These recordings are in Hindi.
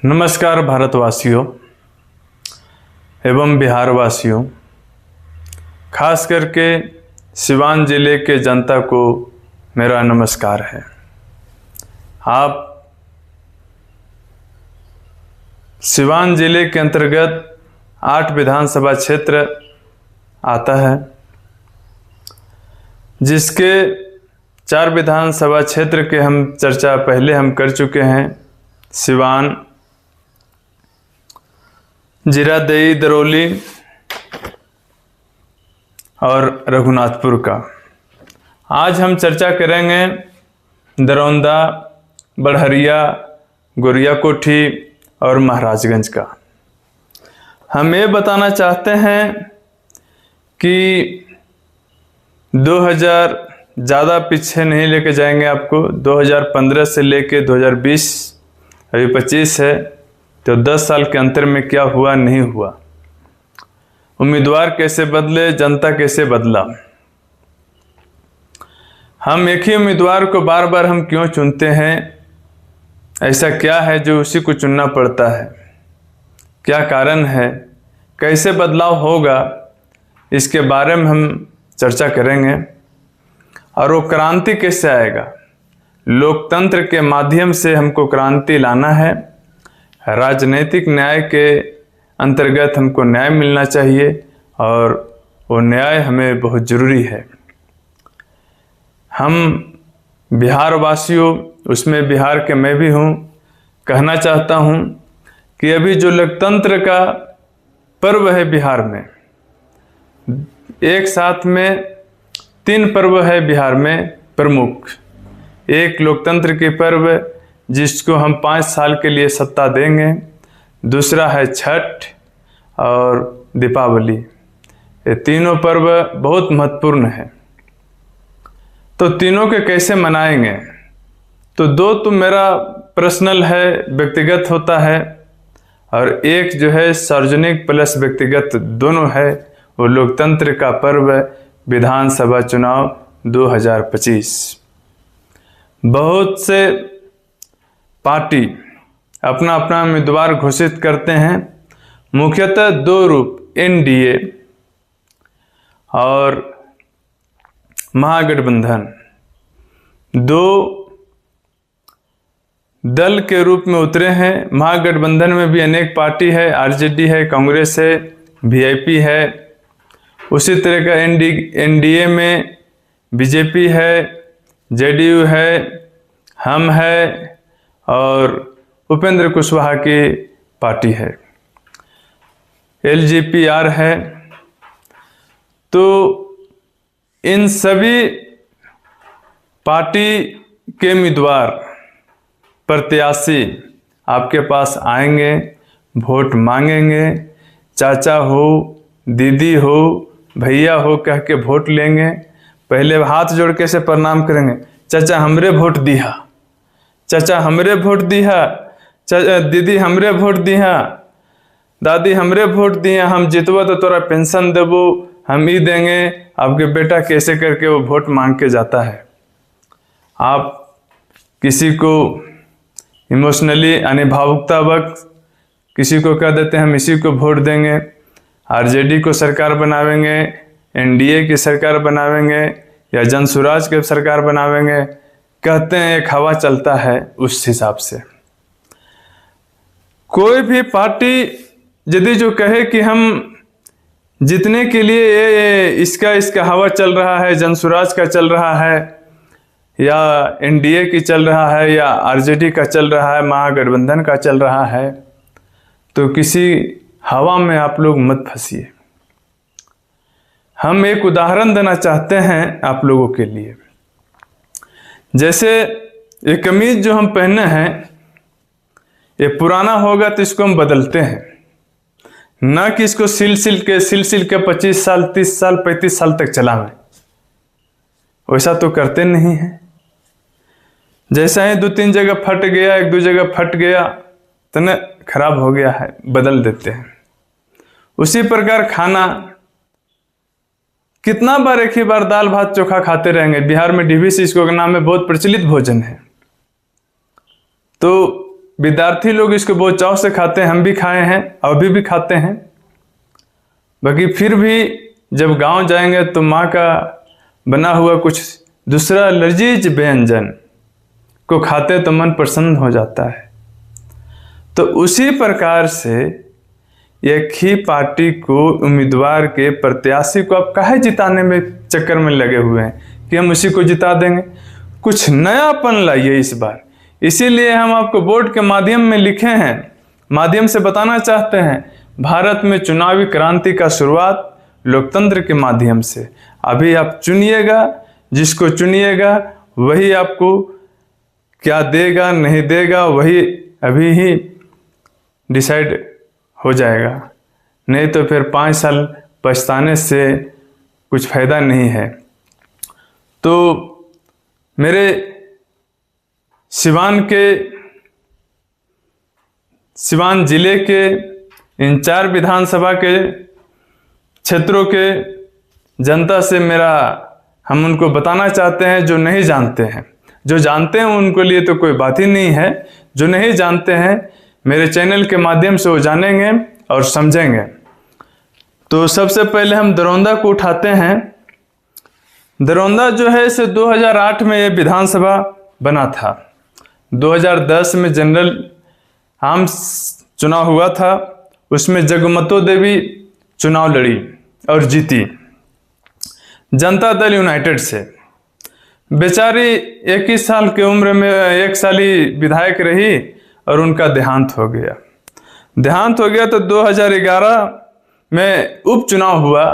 नमस्कार भारतवासियों एवं बिहारवासियों, खास करके सिवान जिले के जनता को मेरा नमस्कार है। आप सिवान जिले के अंतर्गत 8 विधानसभा क्षेत्र आता है, जिसके 4 विधानसभा क्षेत्र के हम चर्चा पहले हम कर चुके हैं। सिवान, जीरादेई, दरौली और रघुनाथपुर का। आज हम चर्चा करेंगे दरौंदा, बड़हरिया, गोरियाकोठी और महाराजगंज का। हम ये बताना चाहते हैं कि 2000 ज़्यादा पीछे नहीं लेके जाएंगे आपको। 2015 से लेके 2020 अभी 25 है, तो 10 साल के अंतर में क्या हुआ नहीं हुआ, उम्मीदवार कैसे बदले, जनता कैसे बदला, हम एक ही उम्मीदवार को बार बार हम क्यों चुनते हैं, ऐसा क्या है जो उसी को चुनना पड़ता है, क्या कारण है, कैसे बदलाव होगा, इसके बारे में हम चर्चा करेंगे। और वो क्रांति कैसे आएगा, लोकतंत्र के माध्यम से हमको क्रांति लाना है। राजनीतिक न्याय के अंतर्गत हमको न्याय मिलना चाहिए और वो न्याय हमें बहुत ज़रूरी है। हम बिहार वासियों, उसमें बिहार के मैं भी हूँ, कहना चाहता हूँ कि अभी जो लोकतंत्र का पर्व है बिहार में, एक साथ में 3 पर्व है बिहार में प्रमुख। एक लोकतंत्र के पर्व जिसको हम 5 साल के लिए सत्ता देंगे, दूसरा है छठ और दीपावली। ये तीनों पर्व बहुत महत्वपूर्ण है। तो तीनों के कैसे मनाएंगे, तो 2 तो मेरा पर्सनल है, व्यक्तिगत होता है, और एक जो है सार्वजनिक प्लस व्यक्तिगत दोनों है। वो लोकतंत्र का पर्व विधानसभा चुनाव 2025। बहुत से पार्टी अपना अपना उम्मीदवार घोषित करते हैं, मुख्यतः 2 रूप, एनडीए और महागठबंधन, 2 दल के रूप में उतरे हैं। महागठबंधन में भी अनेक पार्टी है, आरजेडी है, कांग्रेस है, वीआईपी है। उसी तरह का एनडीए में बीजेपी है, जेडीयू है, हम है और उपेंद्र कुशवाहा की पार्टी है, एलजेपीआर है। तो इन सभी पार्टी के उम्मीदवार, प्रत्याशी आपके पास आएंगे, वोट मांगेंगे। चाचा हो, दीदी हो, भैया हो कह के वोट लेंगे। पहले हाथ जोड़ के से प्रणाम करेंगे, चाचा हमरे वोट दिया, चाचा हमरे वोट दिया, दीदी हमरे वोट दिया, दादी हमरे वोट दिया, हम जितवा तो तोरा पेंशन देबो, हम ही देंगे, आपके बेटा कैसे करके वो वोट मांग के जाता है। आप किसी को इमोशनली यानी भावुकतावश किसी को कह देते हैं हम इसी को वोट देंगे, आरजेडी को सरकार बनावेंगे, एनडीए की सरकार बनावेंगे या जनसुराज की सरकार बनावेंगे, कहते हैं एक हवा चलता है। उस हिसाब से कोई भी पार्टी यदि जो कहे कि हम जीतने के लिए ये इसका हवा चल रहा है, जनसुराज का चल रहा है या एनडीए की चल रहा है या आरजेडी का चल रहा है, महागठबंधन का चल रहा है, तो किसी हवा में आप लोग मत फंसिए। हम एक उदाहरण देना चाहते हैं आप लोगों के लिए। जैसे ये कमीज जो हम पहने हैं, ये पुराना होगा तो इसको हम बदलते हैं, ना कि इसको सिल सिल के 25 साल, 30 साल, 35 साल तक चलावें। वैसा तो करते नहीं है। जैसा ही 2-3 जगह फट गया, 1-2 जगह फट गया तो न खराब हो गया है, बदल देते हैं। उसी प्रकार खाना, कितना बार एक ही बार दाल भात चोखा खाते रहेंगे। बिहार में डीवीसी इसको नाम में बहुत प्रचलित भोजन है। तो विद्यार्थी लोग इसको बहुत चाव से खाते हैं, हम भी खाए हैं, अभी भी खाते हैं। बाकी फिर भी जब गांव जाएंगे तो माँ का बना हुआ कुछ दूसरा लजीज व्यंजन को खाते तो मन प्रसन्न हो जाता है। तो उसी प्रकार से एक ही पार्टी को, उम्मीदवार के, प्रत्याशी को आप काहे जिताने में चक्कर में लगे हुए हैं कि हम उसी को जिता देंगे। कुछ नयापन लाइए इस बार। इसीलिए हम आपको बोर्ड के माध्यम में लिखे हैं, माध्यम से बताना चाहते हैं, भारत में चुनावी क्रांति का शुरुआत लोकतंत्र के माध्यम से। अभी आप चुनिएगा, जिसको चुनिएगा वही आपको क्या देगा नहीं देगा वही अभी ही डिसाइड हो जाएगा, नहीं तो फिर 5 साल पछताने से कुछ फायदा नहीं है। तो मेरे सिवान जिले के इन 4 विधानसभा के क्षेत्रों के जनता से हम उनको बताना चाहते हैं, जो नहीं जानते हैं। जो जानते हैं उनके लिए तो कोई बात ही नहीं है, जो नहीं जानते हैं मेरे चैनल के माध्यम से वो जानेंगे और समझेंगे। तो सबसे पहले हम दरौंदा को उठाते हैं। दरौंदा जो है इसे 2008 में ये विधानसभा बना था। 2010 में जनरल आम चुनाव हुआ था, उसमें जगमतो देवी चुनाव लड़ी और जीती जनता दल यूनाइटेड से। बेचारी 21 साल की उम्र में 1 साल ही विधायक रही और उनका देहांत हो गया। तो 2011 में उपचुनाव हुआ,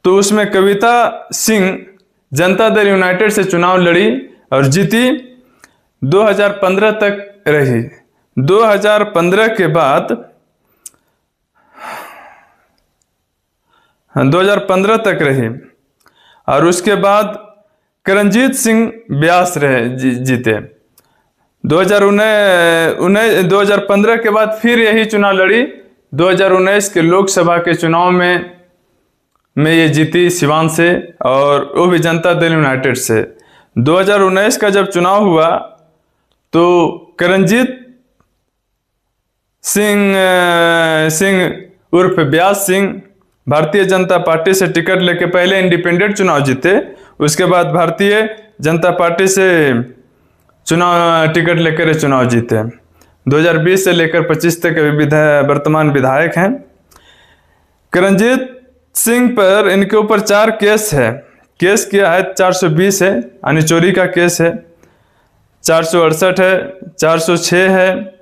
तो उसमें कविता सिंह जनता दल यूनाइटेड से चुनाव लड़ी और जीती। 2015 तक रही। 2015 के बाद 2015 तक रही और उसके बाद करणजीत सिंह व्यास जीते। 2015 के बाद फिर यही चुनाव लड़ी। 2019 के लोकसभा के चुनाव में ये जीती सिवान से, और वो भी जनता दल यूनाइटेड से। 2019 का जब चुनाव हुआ तो करणजीत सिंह उर्फ व्यास सिंह भारतीय जनता पार्टी से टिकट लेके पहले इंडिपेंडेंट चुनाव जीते, उसके बाद भारतीय जनता पार्टी से टिकट लेकर चुनाव जीते। 2020 से लेकर 25 तक वर्तमान विधायक हैं। करणजीत सिंह पर इनके ऊपर 4 केस है। केस किया है 420 है, यानी चोरी का केस है, 468 है, 406 है,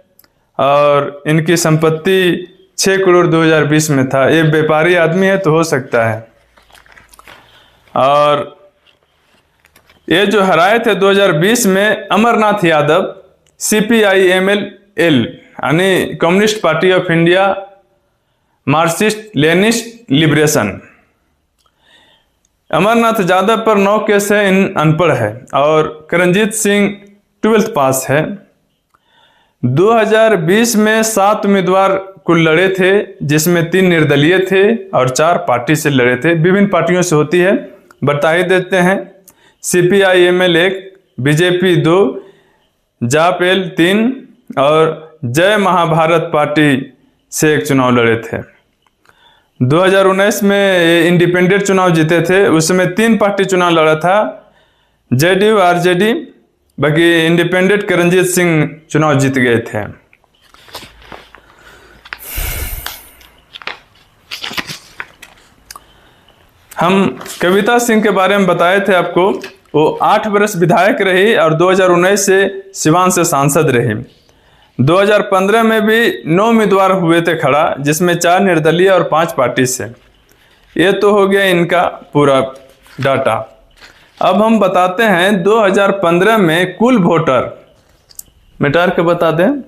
और इनकी संपत्ति 6 करोड़ 2020 में था। ये व्यापारी आदमी है तो हो सकता है। और ये जो हराए थे 2020 में अमरनाथ यादव, CPIML यानी communist party of India Marxist Leninist liberation. Amarnath Yadav पर 9 केस है, इन अनपढ़ है, और करणजीत सिंह 12th पास है। 2020 में 7 उम्मीदवार कुल लड़े थे, जिसमें 3 निर्दलीय थे और 4 पार्टी से लड़े थे। विभिन्न पार्टियों से होती है, बता ही देते हैं। CPIML 1, BJP 2, JAP-L 3 और जय महाभारत पार्टी से एक चुनाव लड़े थे। 2019 में इंडिपेंडेंट चुनाव जीते थे, उसमें 3 पार्टी चुनाव लड़ा था, JDU RJD, बाकी इंडिपेंडेंट करणजीत सिंह चुनाव जीत गए थे। हम कविता सिंह के बारे में बताए थे आपको। वो 8 वर्ष विधायक रही और 2019 से सिवान से सांसद रही। 2015 में भी 9 उम्मीदवार हुए थे खड़ा, जिसमें 4 निर्दलीय और 5 पार्टी से। ये तो हो गया इनका पूरा डाटा। अब हम बताते हैं 2015 में कुल वोटर, मिटार के बता दें।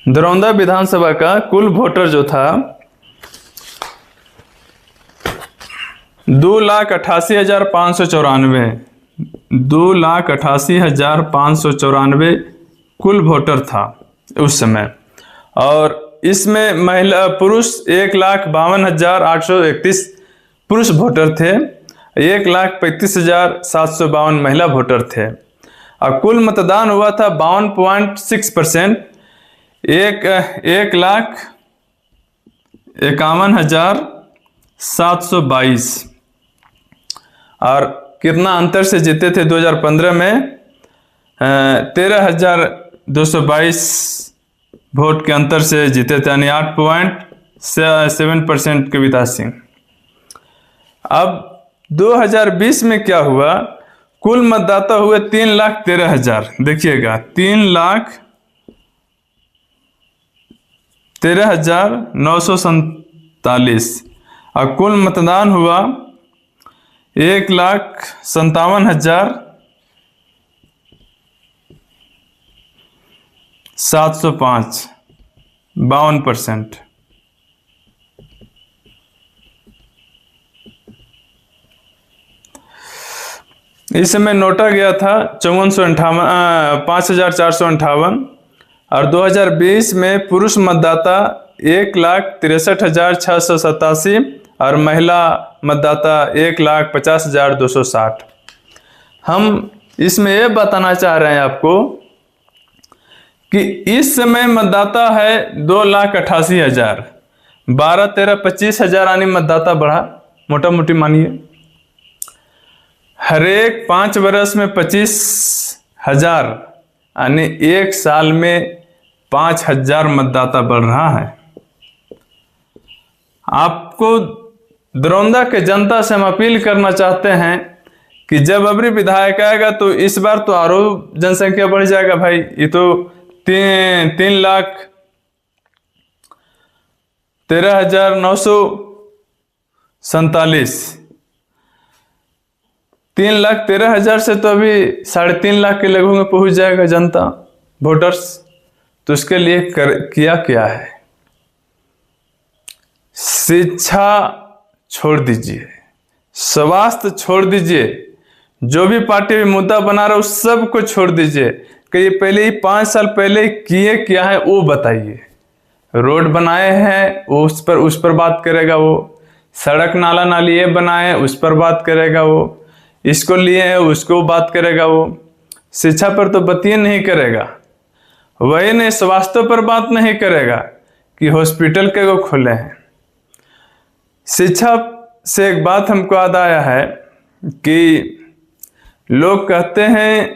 दरौंदा विधानसभा का कुल वोटर जो था 2,88,594 2,88,594 कुल वोटर था उस समय। और इसमें महिला पुरुष 1,52,831 पुरुष वोटर थे। 1,35,752 महिला वोटर थे और कुल मतदान हुआ था 52.6%। 1,51,722। और कितना अंतर से जीते थे 2015 में? 13,222 वोट के अंतर से जीते थे, यानी 8.7% कविता सिंह। अब 2020 में क्या हुआ? कुल मतदाता हुए 3,13,000। देखिएगा, 3,13,947 और कुल मतदान हुआ 1,57,705, 52%। इस समय नोटा गया था 5,458 और 2020 में पुरुष मतदाता 1,63,687 और महिला मतदाता 1,50,260। हम इसमें ये बताना चाह रहे हैं आपको कि इस समय मतदाता है 2,88,000। 12, 13, 25,000 यानी मतदाता बढ़ा, मोटा मोटी मानिए। हर एक 5 वर्ष में 25,000 यानी एक साल में 5,000 मतदाता बढ़ रहा है। आपको दरौंदा के जनता से हम अपील करना चाहते हैं कि जब अबरी विधायक आएगा तो इस बार तो और जनसंख्या बढ़ जाएगा भाई। ये तो 3,13,947। 3,13,000 से तो अभी 3.5 लाख के लगभग में पहुंच जाएगा जनता, वोटर्स। तो उसके लिए किया क्या है? शिक्षा छोड़ दीजिए, स्वास्थ्य छोड़ दीजिए, जो भी पार्टी भी मुद्दा बना रहा है उस सब को छोड़ दीजिए कि ये पहले ही 5 साल पहले किए क्या है वो बताइए। रोड बनाए हैं उस पर बात करेगा वो, सड़क नाला नाली ये बनाए उस पर बात करेगा वो, इसको लिए है उसको बात करेगा वो। शिक्षा पर तो बतिए नहीं करेगा। वही नहीं, स्वास्थ्य पर बात नहीं करेगा कि हॉस्पिटल के वो खुले हैं। शिक्षा से एक बात हमको याद आया है कि लोग कहते हैं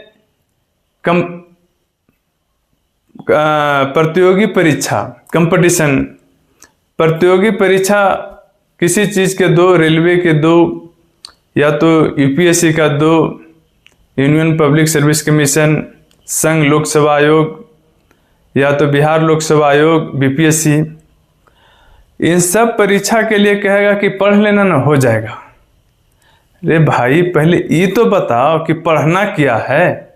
प्रतियोगी परीक्षा, कंपटीशन, प्रतियोगी परीक्षा किसी चीज़ के दो, रेलवे के दो, या तो यूपीएससी का दो, यूनियन पब्लिक सर्विस कमीशन, संघ लोक सेवा आयोग, या तो बिहार लोक सेवा आयोग, बीपीएससी। इन सब परीक्षा के लिए कहेगा कि पढ़ लेना ना हो जाएगा। अरे भाई, पहले ये तो बताओ कि पढ़ना क्या है,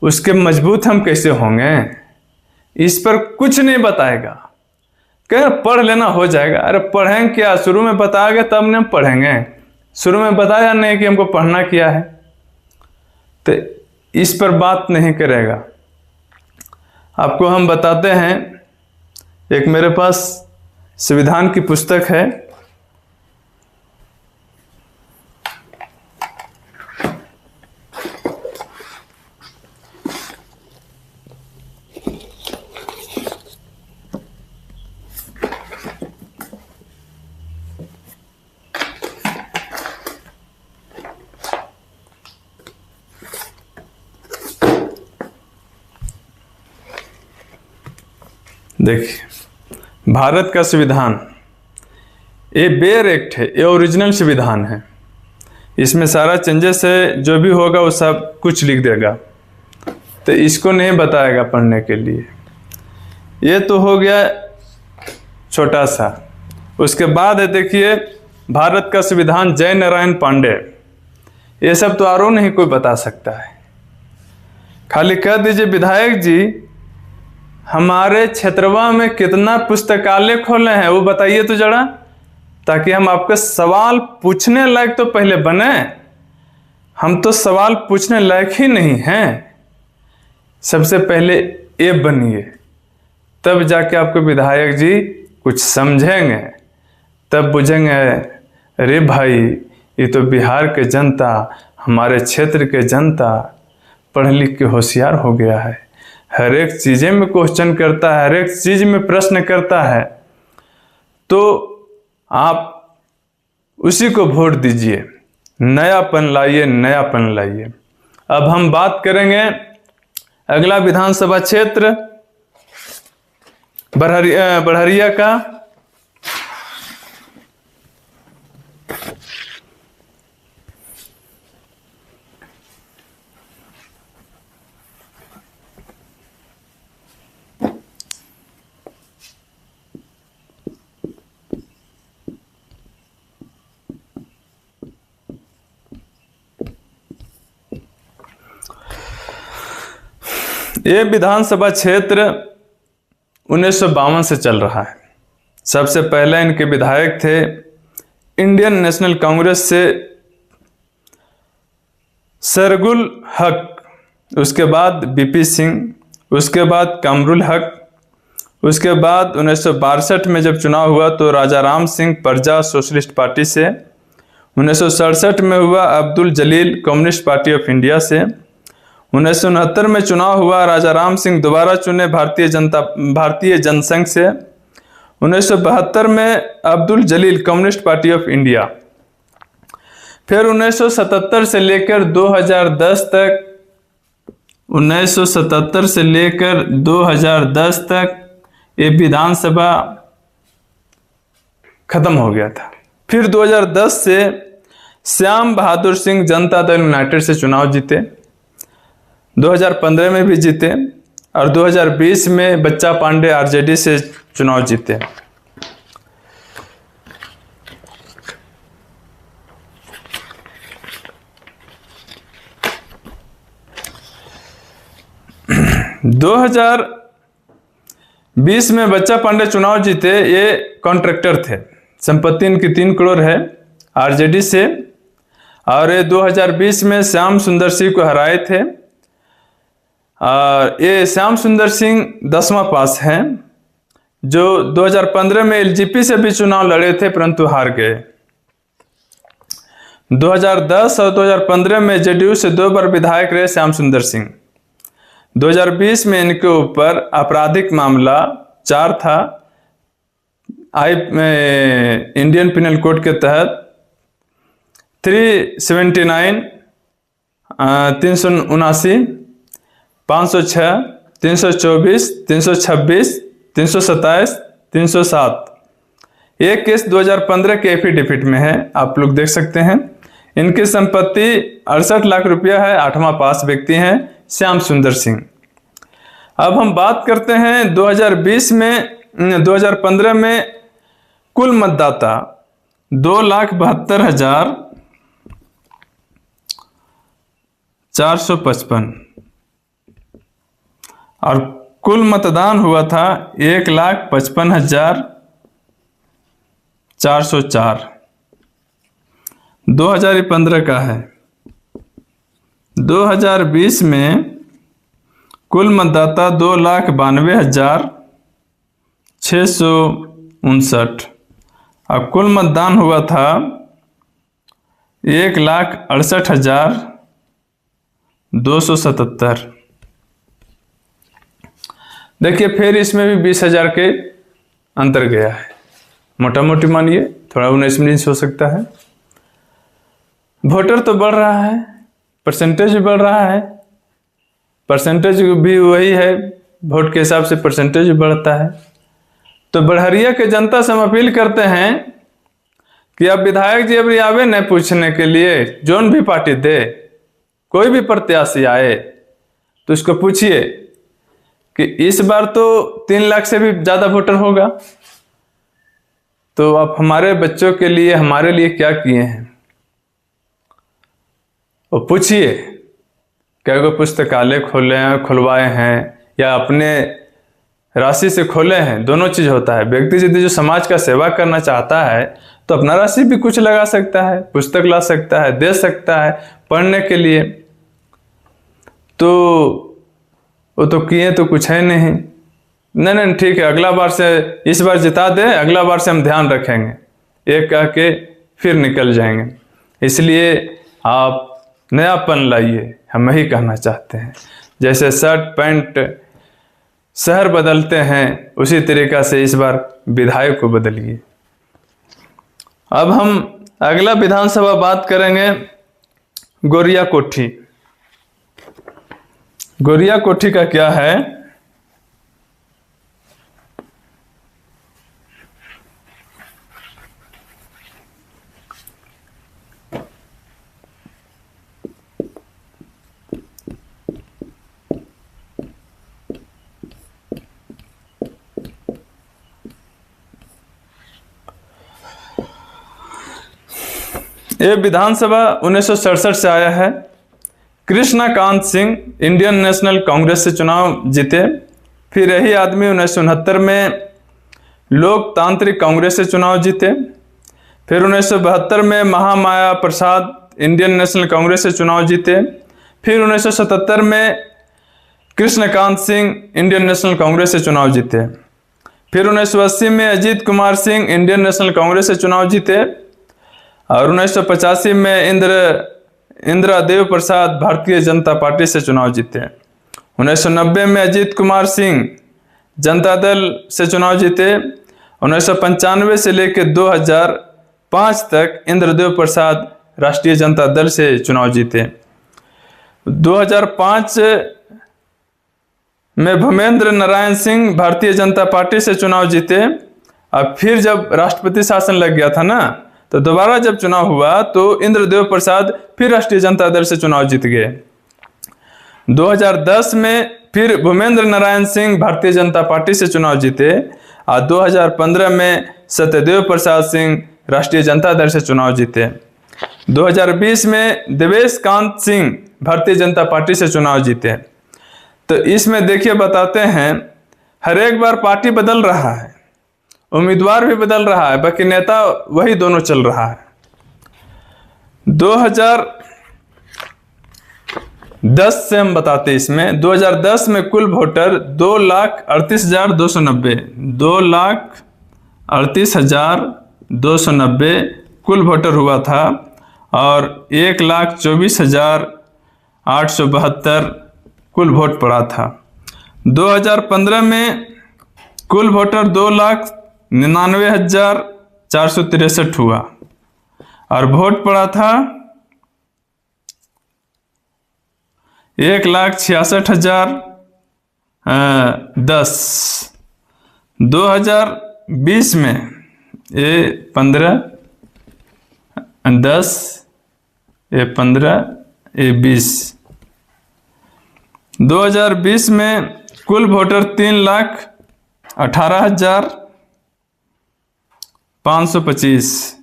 उसके मजबूत हम कैसे होंगे? इस पर कुछ नहीं बताएगा, कह पढ़ लेना हो जाएगा। अरे पढ़ेंगे क्या? शुरू में बताओगे तब न पढ़ेंगे। शुरू में बताया नहीं कि हमको पढ़ना क्या है, तो इस पर बात नहीं करेगा। आपको हम बताते हैं, एक मेरे पास संविधान की पुस्तक है, देखिए भारत का संविधान, ये बेयर एक्ट है, ये ओरिजिनल संविधान है। इसमें सारा चेंजेस है, जो भी होगा वो सब कुछ लिख देगा, तो इसको नहीं बताएगा पढ़ने के लिए। ये तो हो गया छोटा सा। उसके बाद है देखिए भारत का संविधान, जय नारायण पांडे। ये सब तो आरो नहीं कोई बता सकता है। खाली कह दीजिए विधायक जी हमारे क्षेत्रवा में कितना पुस्तकालय खोले हैं वो बताइए तो जरा, ताकि हम आपके सवाल पूछने लायक तो पहले बने। हम तो सवाल पूछने लायक ही नहीं हैं। सबसे पहले ये बनिए, तब जाके आपके विधायक जी कुछ समझेंगे, तब बुझेंगे अरे भाई ये तो बिहार के जनता, हमारे क्षेत्र के जनता पढ़ लिख के होशियार हो गया है, हर एक चीज़ें में क्वेश्चन करता है, हर एक चीज़ में प्रश्न करता है, तो आप उसी को वोट दीजिए, नयापन लाइए, नयापन लाइए। अब हम बात करेंगे अगला विधानसभा क्षेत्र बड़हरिया का। ये विधानसभा क्षेत्र 1952 से चल रहा है। सबसे पहले इनके विधायक थे इंडियन नेशनल कांग्रेस से सरगुल हक, उसके बाद बीपी सिंह, उसके बाद कामरुल हक, उसके बाद 1962 में जब चुनाव हुआ तो राजा राम सिंह प्रजा सोशलिस्ट पार्टी से, 1967 में हुआ अब्दुल जलील कम्युनिस्ट पार्टी ऑफ इंडिया से, 1969 में चुनाव हुआ राजा राम सिंह दोबारा चुने भारतीय जनसंघ से, 1972 में अब्दुल जलील कम्युनिस्ट पार्टी ऑफ इंडिया। फिर 1977 से लेकर 2010 तक 1977 से लेकर 2010 तक ये विधानसभा खत्म हो गया था। फिर 2010 से श्याम बहादुर सिंह जनता दल यूनाइटेड से चुनाव जीते, 2015 में भी जीते और 2020 में बच्चा पांडे आरजेडी से चुनाव जीते। दो 2020 में बच्चा पांडे चुनाव जीते, ये कॉन्ट्रैक्टर थे, संपत्ति इनकी 3 करोड़ है आरजेडी से, और ये 2020 में श्याम सुंदर सिंह को हराए थे। और ये श्याम सुंदर सिंह 10वां पास हैं, जो 2015 में एलजेपी से भी चुनाव लड़े थे परंतु हार गए। 2010 और 2015 में जेडीयू से 2 बार विधायक रहे श्याम सुंदर सिंह। 2020 में इनके ऊपर आपराधिक मामला 4 था, इंडियन पिनल कोड के तहत 379, 379, 506, 324, 326, 327, 307। एक केस 2015 के एफिडेविट में है, आप लोग देख सकते हैं। इनकी संपत्ति 68 लाख रुपया है। 8वां पास व्यक्ति हैं श्याम सुंदर सिंह। अब हम बात करते हैं 2015 में कुल मतदाता 2,72,455 और कुल मतदान हुआ था 1,55,404। 2015 का है। 2020 में कुल मतदाता 2,92,659 और कुल मतदान हुआ था 1,68,277। देखिए फिर इसमें भी 20,000 के अंतर गया है, मोटा मोटी मानिए, थोड़ा 19 हो सकता है। वोटर तो बढ़ रहा है, परसेंटेज भी बढ़ रहा है, परसेंटेज भी वही है, वोट के हिसाब से परसेंटेज भी बढ़ता है। तो बड़हरिया के जनता से हम अपील करते हैं कि अब विधायक जी अभी आवे न पूछने के लिए, जोन भी पार्टी दे, कोई भी प्रत्याशी आए तो इसको पूछिए कि इस बार तो 3 लाख से भी ज्यादा वोटर होगा, तो आप हमारे बच्चों के लिए, हमारे लिए क्या किए हैं वो पूछिए। क्या कोई पुस्तकालय खुलवाए हैं या अपने राशि से खोले हैं, दोनों चीज होता है। व्यक्ति यदि जो समाज का सेवा करना चाहता है तो अपना राशि भी कुछ लगा सकता है, पुस्तक ला सकता है, दे सकता है पढ़ने के लिए। तो वो तो किए तो कुछ है नहीं। नहीं ठीक है, अगला बार से, इस बार जिता दे, अगला बार से हम ध्यान रखेंगे, एक कह के फिर निकल जाएंगे। इसलिए आप नयापन लाइए, हम यही कहना चाहते हैं। जैसे शर्ट पैंट शहर बदलते हैं, उसी तरीक़ा से इस बार विधायक को बदलिए। अब हम अगला विधानसभा बात करेंगे गोरिया कोठी। गोरिया कोठी का क्या है? ये विधानसभा 1967 से आया है। कृष्णकांत सिंह इंडियन नेशनल कांग्रेस से चुनाव जीते। फिर यही आदमी 1969 में लोकतांत्रिक कांग्रेस से चुनाव जीते। फिर 1972 में महामाया प्रसाद इंडियन नेशनल कांग्रेस से चुनाव जीते। फिर 1977 में कृष्णकांत सिंह इंडियन नेशनल कांग्रेस से चुनाव जीते। फिर 1980 में अजीत कुमार सिंह इंडियन नेशनल कांग्रेस से चुनाव जीते। और 1985 में इंदिरा देव प्रसाद भारतीय जनता पार्टी से चुनाव जीते। 1990 में अजीत कुमार सिंह जनता दल से चुनाव जीते। 1995 से लेकर 2005 तक इंद्रदेव प्रसाद राष्ट्रीय जनता दल से चुनाव जीते। 2005 में भूपेंद्र नारायण सिंह भारतीय जनता पार्टी से चुनाव जीते। अब फिर जब राष्ट्रपति शासन लग गया था ना, तो दोबारा जब चुनाव हुआ तो इंद्रदेव प्रसाद फिर राष्ट्रीय जनता दल से चुनाव जीत गए। 2010 में फिर भूपेंद्र नारायण सिंह भारतीय जनता पार्टी से चुनाव जीते। और 2015 में सत्यदेव प्रसाद सिंह राष्ट्रीय जनता दल से चुनाव जीते। 2020 में देवेश कांत सिंह भारतीय जनता पार्टी से चुनाव जीते। तो इसमें देखिए बताते हैं, हर एक बार पार्टी बदल रहा है, उम्मीदवार भी बदल रहा है, बाकी नेता वही दोनों चल रहा है। 2010 से हम बताते हैं, इसमें 2010 में कुल वोटर 2,38,290 2,38,290 कुल वोटर हुआ था। और 1,24,872 कुल वोट पड़ा था। 2015 में कुल वोटर 2,99,463 हुआ और वोट पड़ा था 1,66,010। 2020 में ये 15 10 ये 15 ये 20। 2020 में कुल वोटर 3,18,525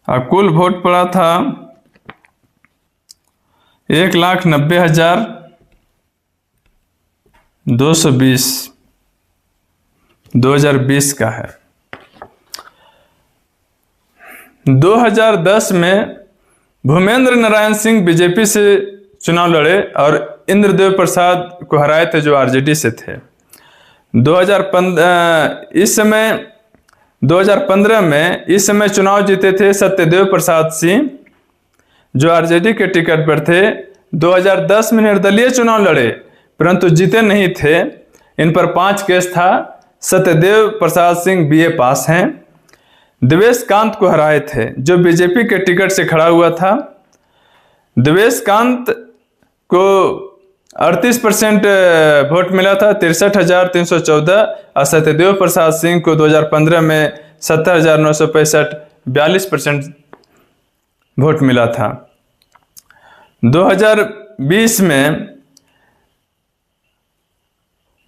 और कुल वोट पड़ा था 1,90,220। 2020 का है। 2010 में भूपेंद्र नारायण सिंह बीजेपी से चुनाव लड़े और इंद्रदेव प्रसाद को हराए थे, जो आरजेडी से थे। 2015 में इस समय चुनाव जीते थे सत्यदेव प्रसाद सिंह, जो आरजेडी के टिकट पर थे। 2010 में निर्दलीय चुनाव लड़े परंतु जीते नहीं थे। इन पर 5 केस था। सत्यदेव प्रसाद सिंह बीए पास हैं। देवेश कांत को हराए थे, जो बीजेपी के टिकट से खड़ा हुआ था। देवेश कांत को 38% वोट मिला था, 63,314। और सत्यदेव प्रसाद सिंह को 2015 में 70,965 42% वोट मिला था। 2020 में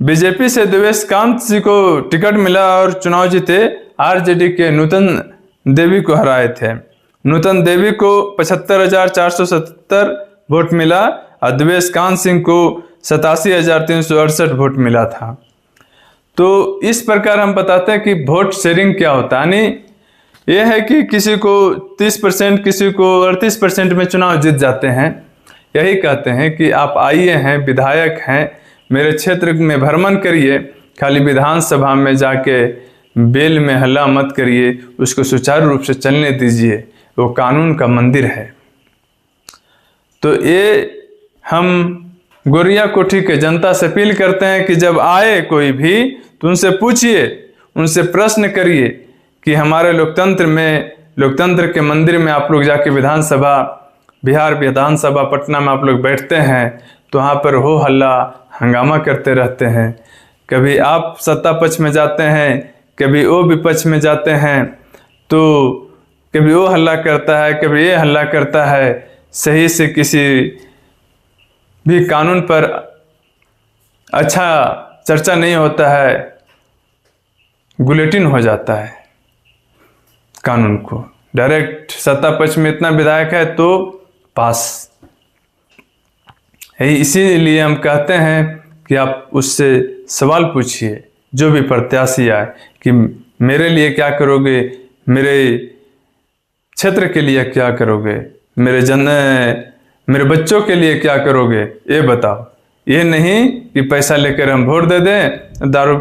बीजेपी से देवेश कांत जी को टिकट मिला और चुनाव जीते। आरजेडी के नूतन देवी को हराए थे। नूतन देवी को 75,477 वोट मिला और देवेश कांत सिंह को 87,368 वोट मिला था। तो इस प्रकार हम बताते हैं कि वोट शेयरिंग क्या होता है। यानी यह है कि किसी को 30%, किसी को 38% में चुनाव जीत जाते हैं। यही कहते हैं कि आप आइए हैं, विधायक हैं, मेरे क्षेत्र में भ्रमण करिए, खाली विधानसभा में जाके बेल में हल्ला मत करिए, उसको सुचारू रूप से चलने दीजिए, वो कानून का मंदिर है। तो ये हम गोरिया कोठी के जनता से अपील करते हैं कि जब आए कोई भी तो उनसे पूछिए, उनसे प्रश्न करिए कि हमारे लोकतंत्र के मंदिर में आप लोग जाके बिहार विधानसभा पटना में आप लोग बैठते हैं तो वहाँ पर हो हल्ला हंगामा करते रहते हैं। कभी आप सत्ता पक्ष में जाते हैं, कभी वो विपक्ष में जाते हैं, तो कभी वो हल्ला करता है, कभी ये हल्ला करता है। सही से किसी भी कानून पर अच्छा चर्चा नहीं होता है, बुलेटिन हो जाता है कानून को। डायरेक्ट सत्ता पक्ष में इतना विधायक है तो पास है। इसीलिए हम कहते हैं कि आप उससे सवाल पूछिए, जो भी प्रत्याशी आए, कि मेरे लिए क्या करोगे, मेरे क्षेत्र के लिए क्या करोगे, मेरे बच्चों के लिए क्या करोगे, ये बताओ। ये नहीं कि पैसा लेकर हम वोट दे दें, दारू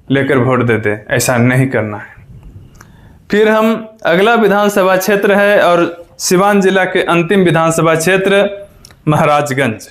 लेकर वोट दे दें, ऐसा नहीं करना है। फिर हम अगला विधानसभा क्षेत्र है और सिवान जिला के अंतिम विधानसभा क्षेत्र महाराजगंज।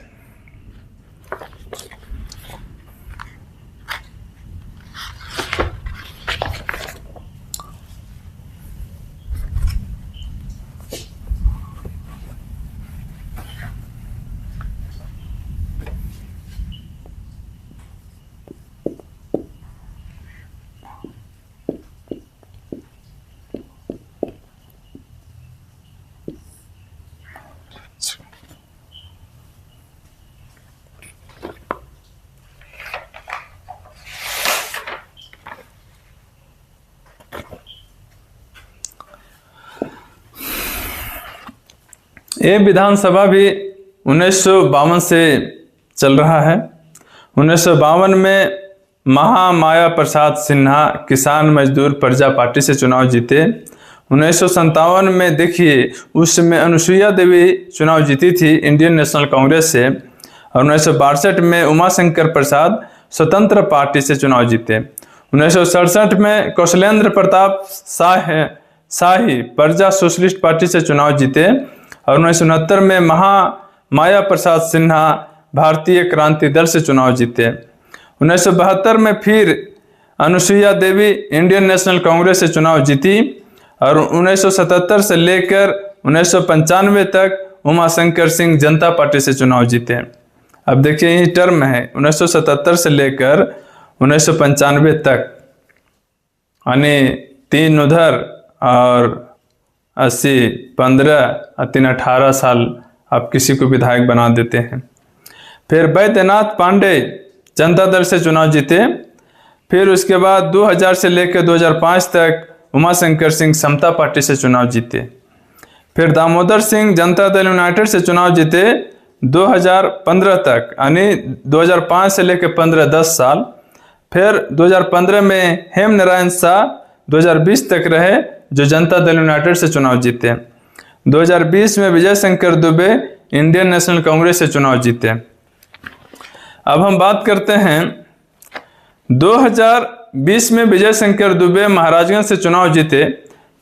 ये विधानसभा भी 1952 से चल रहा है। 1952 में महामाया प्रसाद सिन्हा किसान मजदूर प्रजा पार्टी से चुनाव जीते। 1957 में देखिए, उस समय अनुसुईया देवी चुनाव जीती थी इंडियन नेशनल कांग्रेस से। और 1962 में उमाशंकर प्रसाद स्वतंत्र पार्टी से चुनाव जीते। 1967 में कौशलेंद्र प्रताप शाही प्रजा सोशलिस्ट पार्टी से चुनाव जीते। और 1969 में महामाया प्रसाद सिन्हा भारतीय क्रांति दल से चुनाव जीते। 1972 में फिर अनुसुईया देवी इंडियन नेशनल कांग्रेस से चुनाव जीती। और 1977 से लेकर 1995 तक उमाशंकर सिंह जनता पार्टी से चुनाव जीते। अब देखिए, यही टर्म है 1977 से लेकर 1995 तक, यानी 3 उधर और 80, 15 और 3 18 साल आप किसी को विधायक बना देते हैं। फिर बैद्यनाथ पांडे जनता दल से चुनाव जीते। फिर उसके बाद 2000 से लेकर 2005 तक उमाशंकर सिंह समता पार्टी से चुनाव जीते। फिर दामोदर सिंह जनता दल यूनाइटेड से चुनाव जीते 2015 तक, यानी 2005 से लेकर 15 10 साल। फिर 2015 में हेम नारायण शाह 2020 तक रहे, जो जनता दल यूनाइटेड से चुनाव जीते। 2020 में विजय शंकर दुबे इंडियन नेशनल कांग्रेस से चुनाव जीते। अब हम बात करते हैं 2020 में विजय शंकर दुबे महाराजगंज से चुनाव जीते।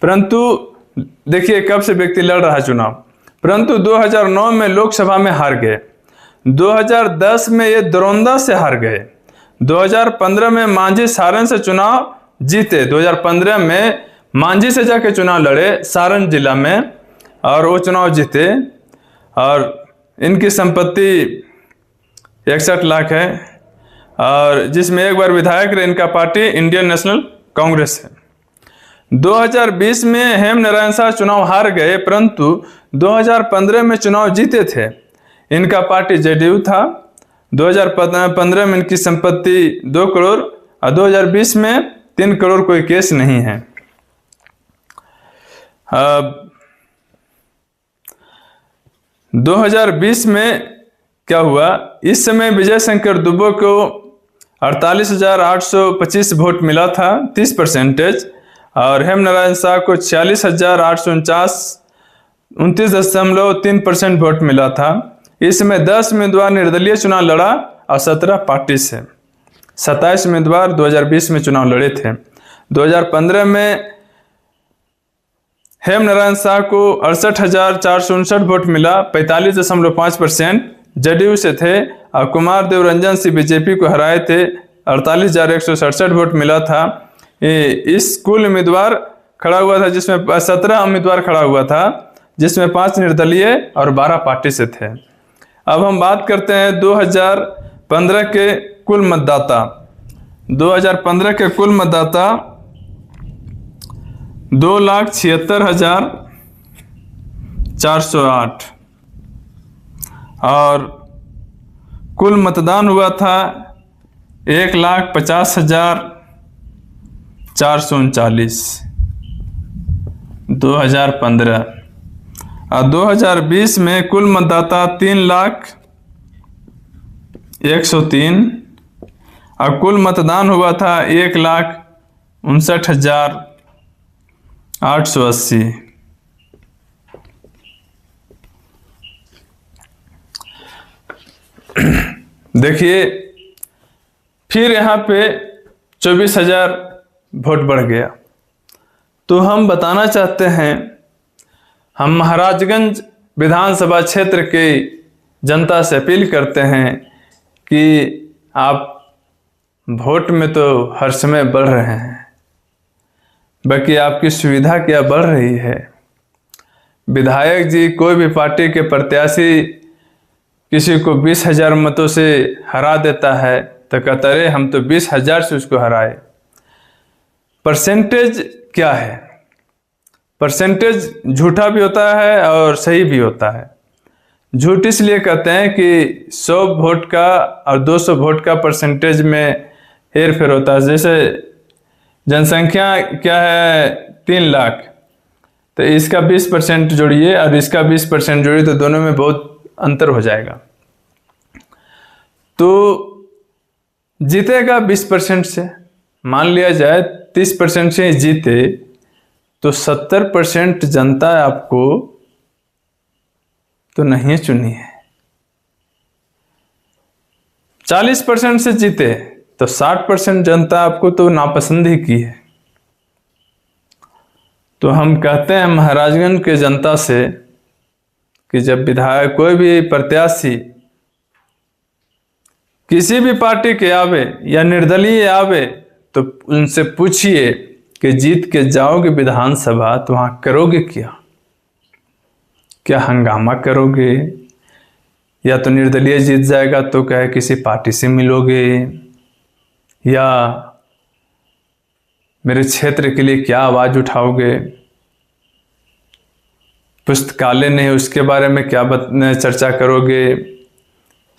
परंतु देखिए कब से व्यक्ति लड़ रहा है चुनाव, परंतु 2009 में लोकसभा में हार गए। 2010 में ये दरौंदा से हार गए। 2015 में मांझी सारण से चुनाव जीते। 2015 में मांझी से जाके चुनाव लड़े सारण जिला में, और वो चुनाव जीते। और इनकी संपत्ति 61 लाख है, और जिसमें एक बार विधायक रहे। इनका पार्टी इंडियन नेशनल कांग्रेस है। 2020 में हेम नारायण शाह चुनाव हार गए, परंतु 2015 में चुनाव जीते थे। इनका पार्टी जेडीयू था। 2015 में इनकी संपत्ति 2 करोड़ और 2020 में 3 करोड़, कोई केस नहीं है। 2020 में क्या हुआ, इस समय विजय शंकर दुबे को 48,825 वोट मिला था, 30%। और हेम नारायण शाह को 46,849 29.3% वोट मिला था। इसमें 10 उम्मीदवार निर्दलीय चुनाव लड़ा और 17 पार्टी से। 27 उम्मीदवार 2020 में चुनाव लड़े थे। 2015 में हेमनारायण शाह को 68,459 वोट मिला, 45.5%। जदयू से थे और कुमार देव रंजन सिंह बीजेपी को हराए थे, 48,167 वोट मिला था। इस कुल उम्मीदवार खड़ा हुआ था जिसमें 17 उम्मीदवार खड़ा हुआ था, जिसमें 5 निर्दलीय और 12 पार्टी से थे। अब हम बात करते हैं 2015 के कुल मतदाता। 2015 के कुल मतदाता 2,76,408 और कुल मतदान हुआ था 1,50,439 2015। और 2020 में कुल मतदाता 3,01,03 और कुल मतदान हुआ था 1,59,880। देखिए फिर यहाँ पे 24,000 वोट बढ़ गया। तो हम बताना चाहते हैं, हम महाराजगंज विधानसभा क्षेत्र के जनता से अपील करते हैं कि आप वोट में तो हर समय बढ़ रहे हैं, बाकी आपकी सुविधा क्या बढ़ रही है? विधायक जी कोई भी पार्टी के प्रत्याशी किसी को 20,000 मतों से हरा देता है तो कहता है हम तो 20,000 से उसको हराए। परसेंटेज क्या है? परसेंटेज झूठा भी होता है और सही भी होता है। झूठ इसलिए कहते हैं कि 100 वोट का और 200 वोट का परसेंटेज में हेर फेर होता है। जैसे जनसंख्या क्या है 3 लाख, तो इसका 20% जोड़िए और इसका 20% जोड़िए तो दोनों में बहुत अंतर हो जाएगा। तो जीतेगा 20% से, मान लिया जाए 30% से जीते तो 70% जनता आपको तो नहीं चुनी है। 40% से जीते तो 60% जनता आपको तो नापसंद ही की है। तो हम कहते हैं महाराजगंज के जनता से कि जब विधायक कोई भी प्रत्याशी किसी भी पार्टी के आवे या निर्दलीय आवे तो उनसे पूछिए कि जीत के जाओगे विधानसभा तो वहां करोगे क्या? क्या हंगामा करोगे, या तो निर्दलीय जीत जाएगा तो क्या किसी पार्टी से मिलोगे, या मेरे क्षेत्र के लिए क्या आवाज उठाओगे? पुस्तकालय नहीं उसके बारे में क्या चर्चा करोगे?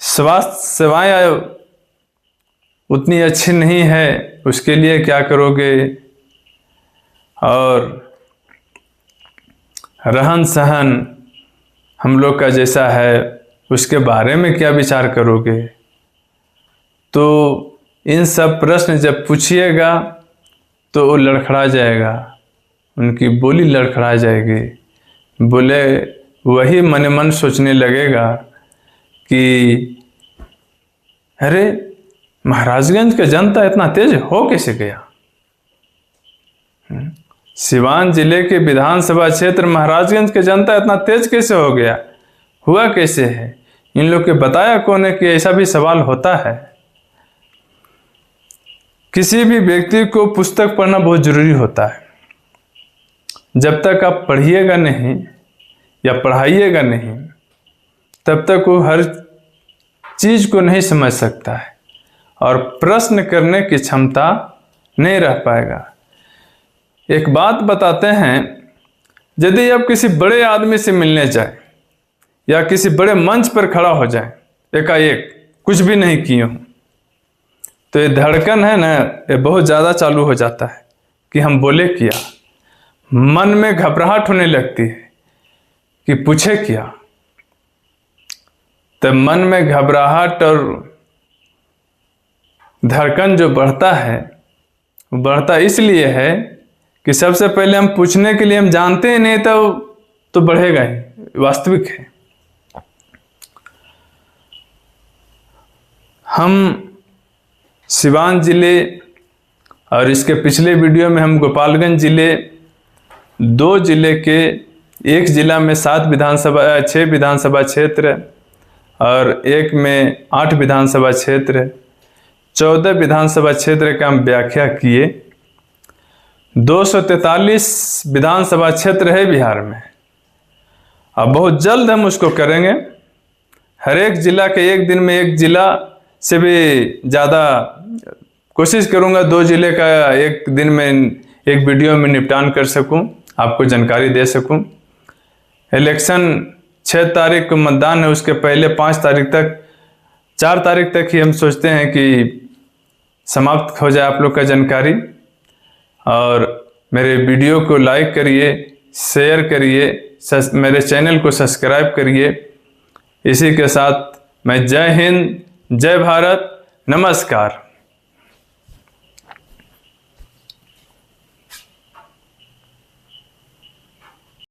स्वास्थ्य सेवाएं उतनी अच्छी नहीं है उसके लिए क्या करोगे? और रहन सहन हम लोग का जैसा है उसके बारे में क्या विचार करोगे? तो इन सब प्रश्न जब पूछिएगा तो वो लड़खड़ा जाएगा, उनकी बोली लड़खड़ा जाएगी। बोले वही मन मन सोचने लगेगा कि अरे महाराजगंज का जनता इतना तेज हो कैसे गया? सिवान जिले के विधानसभा क्षेत्र महाराजगंज के जनता इतना तेज कैसे हो गया? हुआ कैसे है? इन लोग के बताया कौन है कि ऐसा भी सवाल होता है? किसी भी व्यक्ति को पुस्तक पढ़ना बहुत जरूरी होता है। जब तक आप पढ़िएगा नहीं या पढ़ाइएगा नहीं तब तक वो हर चीज को नहीं समझ सकता है और प्रश्न करने की क्षमता नहीं रह पाएगा। एक बात बताते हैं, यदि आप किसी बड़े आदमी से मिलने जाए या किसी बड़े मंच पर खड़ा हो जाए एकाएक कुछ भी नहीं किए हों तो ये धड़कन है ना, ये बहुत ज़्यादा चालू हो जाता है कि हम बोले क्या। मन में घबराहट होने लगती है कि पूछे क्या। तो मन में घबराहट और धड़कन जो बढ़ता है वो बढ़ता इसलिए है कि सबसे पहले हम पूछने के लिए हम जानते ही नहीं तो बढ़ेगा ही, वास्तविक है। हम सिवान जिले और इसके पिछले वीडियो में हम गोपालगंज जिले, 2 जिले के, एक जिला में 6 विधानसभा क्षेत्र और एक में 8 विधानसभा क्षेत्र, 14 विधानसभा क्षेत्र का हम व्याख्या किए। 243 विधानसभा क्षेत्र है बिहार में। अब बहुत जल्द हम उसको करेंगे। हर एक जिला के एक दिन में, एक जिला से भी ज़्यादा कोशिश करूंगा 2 जिले का एक दिन में एक वीडियो में निपटान कर सकूं, आपको जानकारी दे सकूं। इलेक्शन 6 तारीख को मतदान है, उसके पहले 5 तारीख तक, 4 तारीख तक ही हम सोचते हैं कि समाप्त हो जाए आप लोग का जानकारी। और मेरे वीडियो को लाइक करिए, शेयर करिए, मेरे चैनल को सब्सक्राइब करिए। इसी के साथ मैं जय हिंद, जय भारत, नमस्कार।